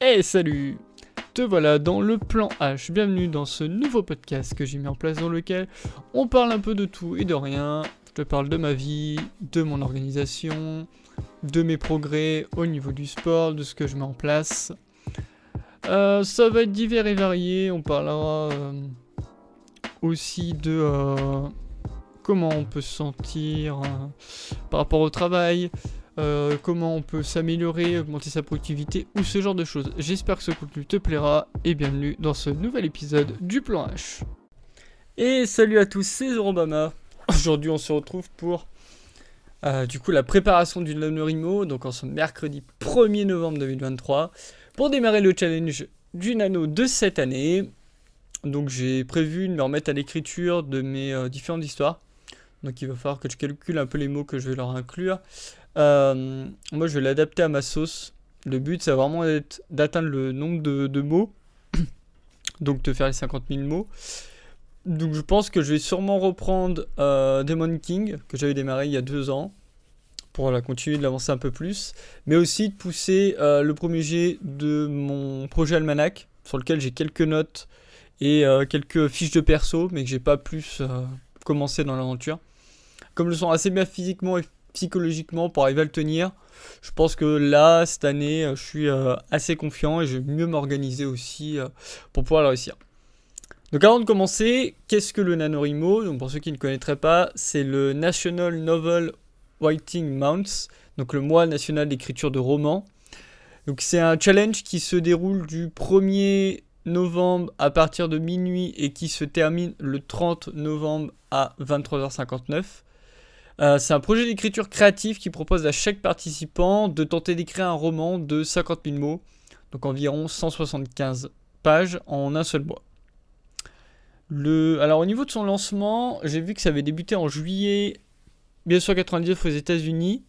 Hey salut! Te voilà dans le plan H, bienvenue dans ce nouveau podcast que j'ai mis en place dans lequel on parle un peu de tout et de rien. Je te parle de ma vie, de mon organisation, de mes progrès au niveau du sport, de ce que je mets en place. Ça va être divers et varié, on parlera aussi de comment on peut se sentir par rapport au travail. Comment on peut s'améliorer, augmenter sa productivité ou ce genre de choses. J'espère que ce contenu te plaira et bienvenue dans ce nouvel épisode du plan H. Et salut à tous, c'est Zorobama. Aujourd'hui on se retrouve pour la préparation du NaNoWriMo, donc en ce mercredi 1er novembre 2023, pour démarrer le challenge du nano de cette année. Donc j'ai prévu de me remettre à l'écriture de mes différentes histoires. Donc il va falloir que je calcule un peu les mots que je vais leur inclure. Moi je vais l'adapter à ma sauce. Le but c'est vraiment d'atteindre le nombre de mots. Donc de faire les 50 000 mots. Donc je pense que je vais sûrement reprendre Demon King, que j'avais démarré il y a 2 ans, pour continuer de l'avancer un peu plus. Mais aussi de pousser le premier jet de mon projet Almanach, sur lequel j'ai quelques notes et quelques fiches de perso, mais que j'ai pas plus commencé dans l'aventure. Comme je le sens assez bien physiquement et psychologiquement pour arriver à le tenir, je pense que là, cette année, je suis assez confiant et je vais mieux m'organiser aussi pour pouvoir le réussir. Donc avant de commencer, qu'est-ce que le NaNoWriMo ? Donc pour ceux qui ne connaîtraient pas, c'est le National Novel Writing Month, donc le mois national d'écriture de romans. Donc c'est un challenge qui se déroule du 1er novembre à partir de minuit et qui se termine le 30 novembre à 23h59. C'est un projet d'écriture créative qui propose à chaque participant de tenter d'écrire un roman de 50 000 mots, donc environ 175 pages en un seul mois. Alors au niveau de son lancement, j'ai vu que ça avait débuté en juillet 1999 aux États-Unis.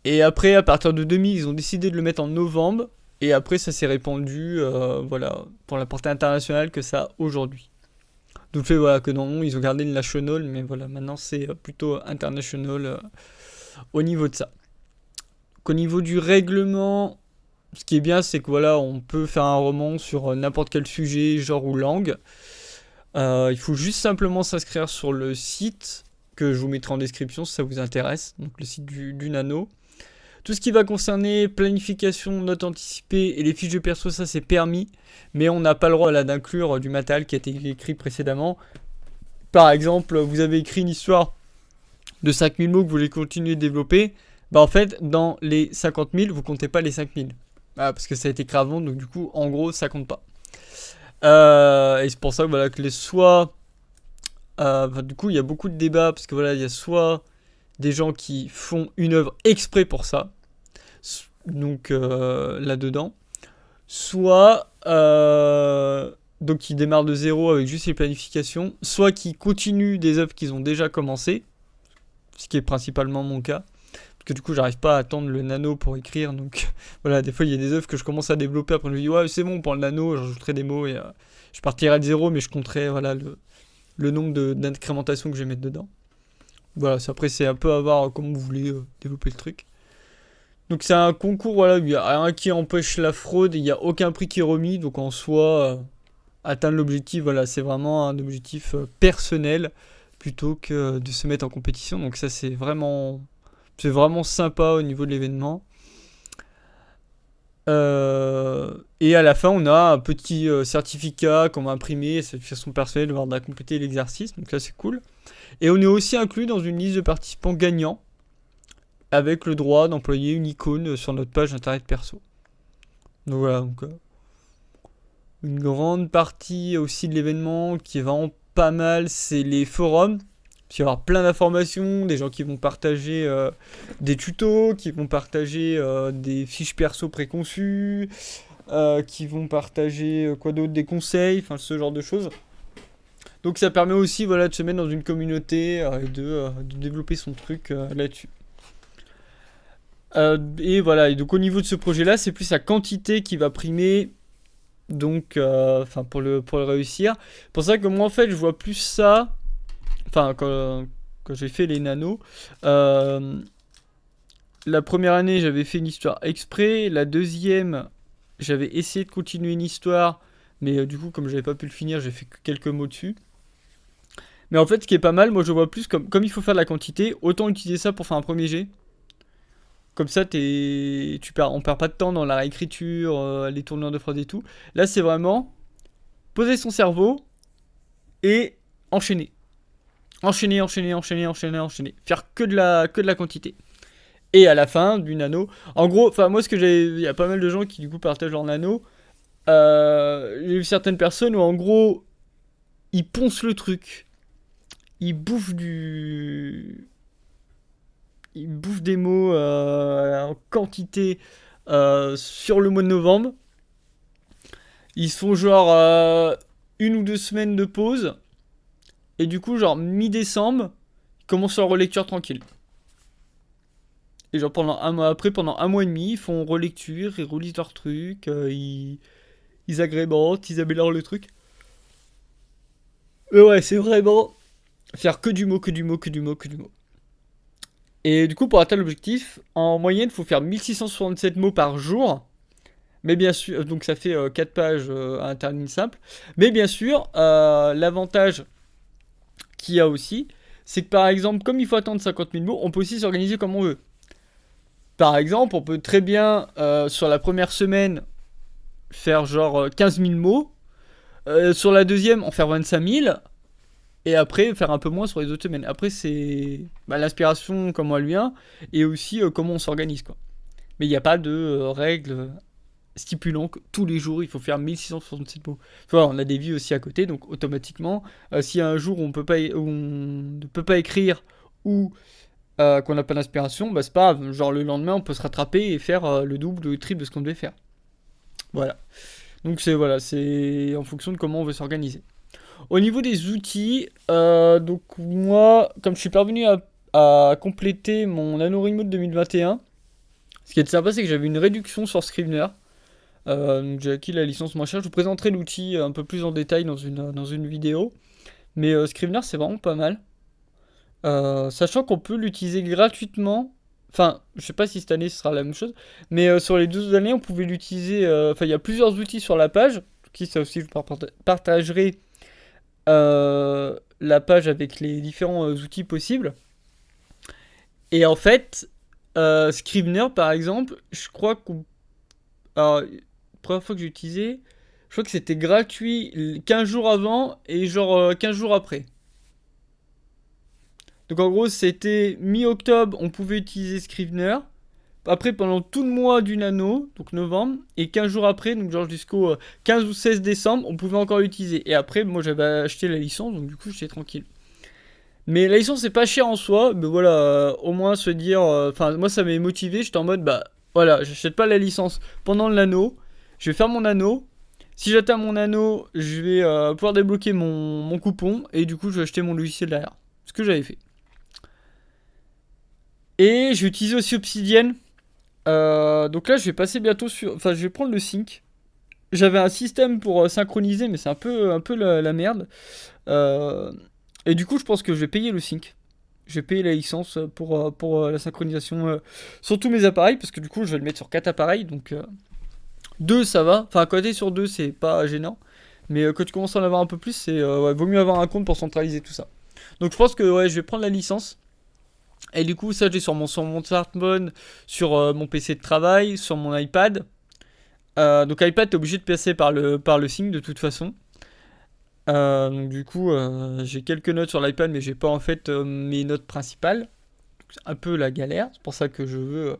Et après, à partir de 2000, ils ont décidé de le mettre en novembre. Et après, ça s'est répandu pour la portée internationale que ça a aujourd'hui. Donc le fait que dans le nom, ils ont gardé le national, mais voilà, maintenant c'est plutôt international au niveau de ça. Donc, au niveau du règlement, ce qui est bien, c'est que on peut faire un roman sur n'importe quel sujet, genre ou langue. Il faut juste simplement s'inscrire sur le site que je vous mettrai en description si ça vous intéresse, donc le site du Nano. Tout ce qui va concerner planification, notes anticipées et les fiches de perso, ça c'est permis, mais on n'a pas le droit d'inclure du matériel qui a été écrit précédemment. Par exemple, vous avez écrit une histoire de 5000 mots que vous voulez continuer de développer, en fait, dans les 50 000, vous comptez pas les 5000. Parce que ça a été écrit avant, donc du coup, en gros, ça compte pas. Et c'est pour ça que du coup, il y a beaucoup de débats, parce que il y a soit des gens qui font une œuvre exprès pour ça, donc là-dedans, soit donc qui démarrent de zéro avec juste les planifications, soit qui continuent des œuvres qu'ils ont déjà commencées, ce qui est principalement mon cas, parce que du coup j'arrive pas à attendre le nano pour écrire, donc des fois il y a des œuvres que je commence à développer, après je me dis ouais c'est bon pour le nano, j'ajouterai des mots et je partirai de zéro, mais je compterai le nombre d'incrémentations que je vais mettre dedans. Après c'est un peu à voir comment vous voulez développer le truc. Donc c'est un concours, il n'y a rien qui empêche la fraude, il n'y a aucun prix qui est remis, donc en soi, atteindre l'objectif, c'est vraiment un objectif personnel, plutôt que de se mettre en compétition, donc ça c'est vraiment sympa au niveau de l'événement. Et à la fin on a un petit certificat qu'on va imprimer, c'est de façon personnelle, de voir compléter l'exercice, donc là c'est cool. Et on est aussi inclus dans une liste de participants gagnants, avec le droit d'employer une icône sur notre page internet perso. Donc une grande partie aussi de l'événement qui est vraiment pas mal, c'est les forums. Il va y avoir plein d'informations, des gens qui vont partager des tutos, qui vont partager des fiches perso préconçues, qui vont partager des conseils, ce genre de choses. Donc ça permet aussi de se mettre dans une communauté et de développer son truc là-dessus. Et donc au niveau de ce projet-là, c'est plus la quantité qui va primer, donc pour le réussir. C'est pour ça que moi en fait je vois plus ça, quand j'ai fait les nanos, la première année j'avais fait une histoire exprès, la deuxième j'avais essayé de continuer une histoire, mais du coup, comme j'avais pas pu le finir, j'ai fait que quelques mots dessus. Mais en fait, ce qui est pas mal, moi je vois plus comme il faut faire de la quantité, autant utiliser ça pour faire un premier jet. Comme ça, on perd pas de temps dans la réécriture, les tournures de phrases et tout. Là, c'est vraiment poser son cerveau et enchaîner. Enchaîner, enchaîner, enchaîner, enchaîner, enchaîner. Faire que de la quantité. Et à la fin, du nano. En gros, enfin, moi, il y a pas mal de gens qui, du coup, partagent leur nano. J'ai vu certaines personnes où, en gros, ils poncent le truc. Ils bouffent du. Ils bouffent des mots en quantité sur le mois de novembre. Ils se font genre 1 ou 2 semaines de pause. Et du coup, genre mi-décembre, ils commencent leur relecture tranquille. Et genre pendant un mois après, pendant un mois et demi, ils font relecture, ils relisent leur truc, ils agrémentent, ils améliorent le truc. Mais ouais, c'est vraiment faire que du mot, que du mot, que du mot, que du mot. Et du coup, pour atteindre l'objectif, en moyenne, il faut faire 1667 mots par jour. Mais bien sûr, donc ça fait 4 pages à interligne simple. Mais bien sûr, l'avantage qu'il y a aussi, c'est que par exemple, comme il faut attendre 50 000 mots, on peut aussi s'organiser comme on veut. Par exemple, on peut très bien, sur la première semaine, faire genre 15 000 mots. Sur la deuxième, en faire 25 000. Et après, faire un peu moins sur les autres semaines. Après, c'est l'inspiration, comment elle vient. Et aussi, comment on s'organise, quoi. Mais il n'y a pas de règles stipulant que tous les jours, il faut faire 1667 mots. Tu vois, on a des vies aussi à côté. Donc, automatiquement, s'il y a un jour où où on ne peut pas écrire ou qu'on n'a pas d'inspiration, bah c'est pas grave. Genre, le lendemain, on peut se rattraper et faire le double, le triple de ce qu'on devait faire. Voilà. Donc c'est en fonction de comment on veut s'organiser. Au niveau des outils, donc moi, comme je suis parvenu à compléter mon Nano Remote 2021, ce qui est sympa, c'est que j'avais une réduction sur Scrivener. Donc j'ai acquis la licence moins chère. Je vous présenterai l'outil un peu plus en détail dans une vidéo. Mais Scrivener, c'est vraiment pas mal. Sachant qu'on peut l'utiliser gratuitement. Enfin, je sais pas si cette année ce sera la même chose. Mais sur les 12 années, on pouvait l'utiliser. Enfin, il y a plusieurs outils sur la page. Qui ça aussi, je partagerai la page avec les différents outils possibles. Et en fait, Scrivener par exemple, je crois qu'on. Alors, la première fois que j'ai utilisé, je crois que c'était gratuit 15 jours avant et genre 15 jours après. Donc en gros, c'était mi-octobre, on pouvait utiliser Scrivener. Après, pendant tout le mois du nano, donc novembre, et 15 jours après, donc genre jusqu'au 15 ou 16 décembre, on pouvait encore l'utiliser. Et après, moi j'avais acheté la licence, donc du coup j'étais tranquille. Mais la licence c'est pas cher en soi, mais voilà, au moins se dire. Enfin, moi ça m'avait motivé, j'étais en mode, bah voilà, j'achète pas la licence pendant le nano, je vais faire mon nano. Si j'atteins mon nano, je vais pouvoir débloquer mon coupon, et du coup je vais acheter mon logiciel derrière. Ce que j'avais fait. Et j'ai utilisé aussi Obsidian. Donc là, je vais passer bientôt sur. Enfin, je vais prendre le sync. J'avais un système pour synchroniser, mais c'est un peu la merde. Euh, et du coup, je pense que je vais payer le sync. Je vais payer la licence pour la synchronisation sur tous mes appareils, parce que du coup, je vais le mettre sur 4 appareils. Donc, 2, ça va. Enfin, quand t'es sur 2, c'est pas gênant. Mais quand tu commences à en avoir un peu plus, ouais, vaut mieux avoir un compte pour centraliser tout ça. Donc, je pense que ouais, je vais prendre la licence. Et du coup, ça, j'ai sur mon smartphone, sur mon PC de travail, sur mon iPad. Donc iPad, t'es obligé de passer par le Sync de toute façon. Donc du coup, j'ai quelques notes sur l'iPad, mais j'ai pas en fait mes notes principales. Donc, c'est un peu la galère. C'est pour ça que je veux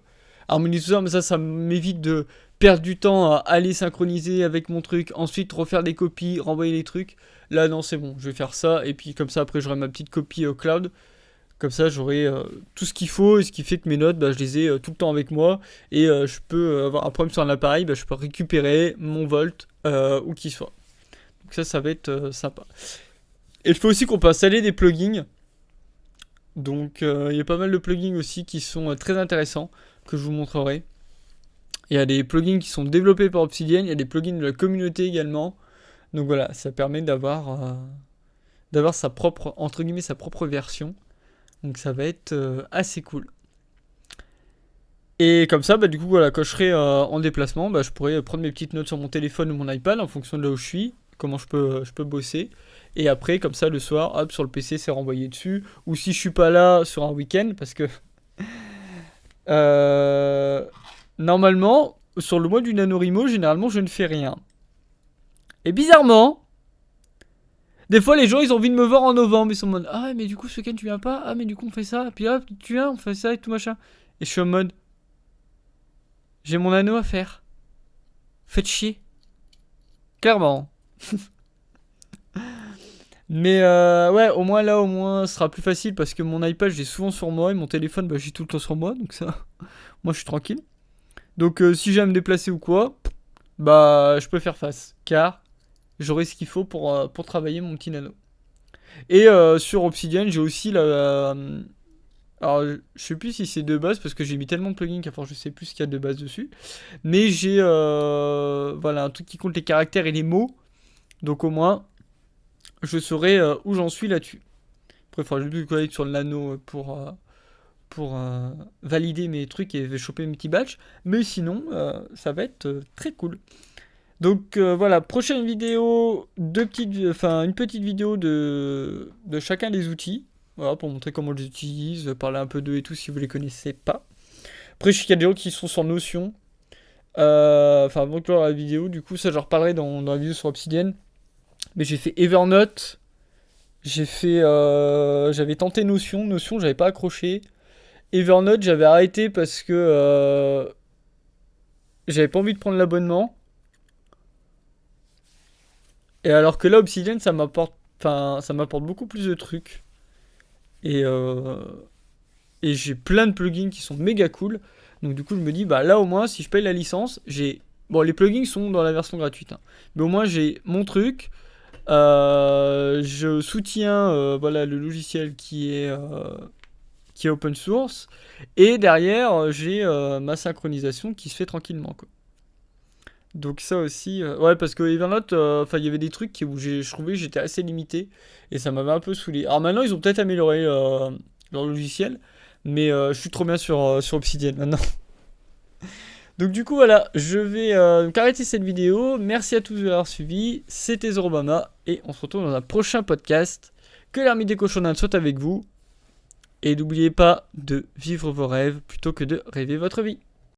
harmoniser tout ça, mais ça m'évite de perdre du temps à aller synchroniser avec mon truc, ensuite refaire des copies, renvoyer les trucs. Là, non, c'est bon, je vais faire ça, et puis comme ça, après, j'aurai ma petite copie au cloud. Comme ça, j'aurai tout ce qu'il faut, et ce qui fait que mes notes, bah, je les ai tout le temps avec moi. Et je peux avoir un problème sur un appareil, bah, je peux récupérer mon Volt, où qu'il soit. Donc ça va être sympa. Et je peux aussi qu'on peut installer des plugins. Donc il y a pas mal de plugins aussi qui sont très intéressants, que je vous montrerai. Il y a des plugins qui sont développés par Obsidian, il y a des plugins de la communauté également. Donc voilà, ça permet d'avoir sa propre, entre guillemets, sa propre version. Donc ça va être assez cool. Et comme ça, bah, du coup, voilà, quand je serai en déplacement, bah, je pourrais prendre mes petites notes sur mon téléphone ou mon iPad en fonction de là où je suis, comment je peux bosser. Et après, comme ça, le soir, hop, sur le PC, c'est renvoyé dessus. Ou si je suis pas là sur un week-end, parce que euh, normalement, sur le mois du NaNoWriMo, généralement, je ne fais rien. Et bizarrement, des fois, les gens, ils ont envie de me voir en novembre. Ils sont en mode, ah, mais du coup, ce week-end, tu viens pas? Ah, mais du coup, on fait ça. Puis hop, tu viens, on fait ça et tout machin. Et je suis en mode, j'ai mon anneau à faire. Faites chier. Clairement. Mais ouais, au moins là, au moins, ce sera plus facile parce que mon iPad, j'ai souvent sur moi et mon téléphone, bah, j'ai tout le temps sur moi. Donc ça, moi, je suis tranquille. Donc si j'ai à me déplacer ou quoi, bah, je peux faire face. Car j'aurai ce qu'il faut pour travailler mon petit nano. Et sur Obsidian, j'ai aussi la. Alors, je sais plus si c'est de base parce que j'ai mis tellement de plugins qu'à force, je sais plus ce qu'il y a de base dessus. Mais j'ai voilà, un truc qui compte les caractères et les mots. Donc au moins, je saurai où j'en suis là-dessus. Après, il faudra juste que je connecte sur le nano pour valider mes trucs et choper mes petits badges. Mais sinon, ça va être très cool. Donc voilà, prochaine vidéo, une petite vidéo de chacun des outils. Voilà, pour montrer comment je les utilise, parler un peu d'eux et tout si vous les connaissez pas. Après, je sais qu'il y a des gens qui sont sur Notion. Enfin, avant de clore la vidéo, du coup, ça, j'en reparlerai dans la vidéo sur Obsidian. Mais j'ai fait Evernote. J'avais tenté Notion. Notion, j'avais pas accroché. Evernote, j'avais arrêté parce que j'avais pas envie de prendre l'abonnement. Et alors que là, Obsidian, ça m'apporte beaucoup plus de trucs. Et, euh, et j'ai plein de plugins qui sont méga cool. Donc du coup, je me dis, bah là au moins, si je paye la licence, j'ai... Bon, les plugins sont dans la version gratuite, hein. Mais au moins, j'ai mon truc. Je soutiens voilà, le logiciel qui est open source. Et derrière, j'ai ma synchronisation qui se fait tranquillement, quoi. Donc ça aussi, ouais, parce que Evernote, enfin il y avait des trucs où je trouvais que j'étais assez limité et ça m'avait un peu saoulé. Alors maintenant ils ont peut-être amélioré leur logiciel, mais je suis trop bien sur Obsidian maintenant. Donc du coup voilà, je vais donc arrêter cette vidéo. Merci à tous de l'avoir suivi. C'était Zorobama et on se retrouve dans un prochain podcast. Que l'armée des cochons soit avec vous et n'oubliez pas de vivre vos rêves plutôt que de rêver votre vie.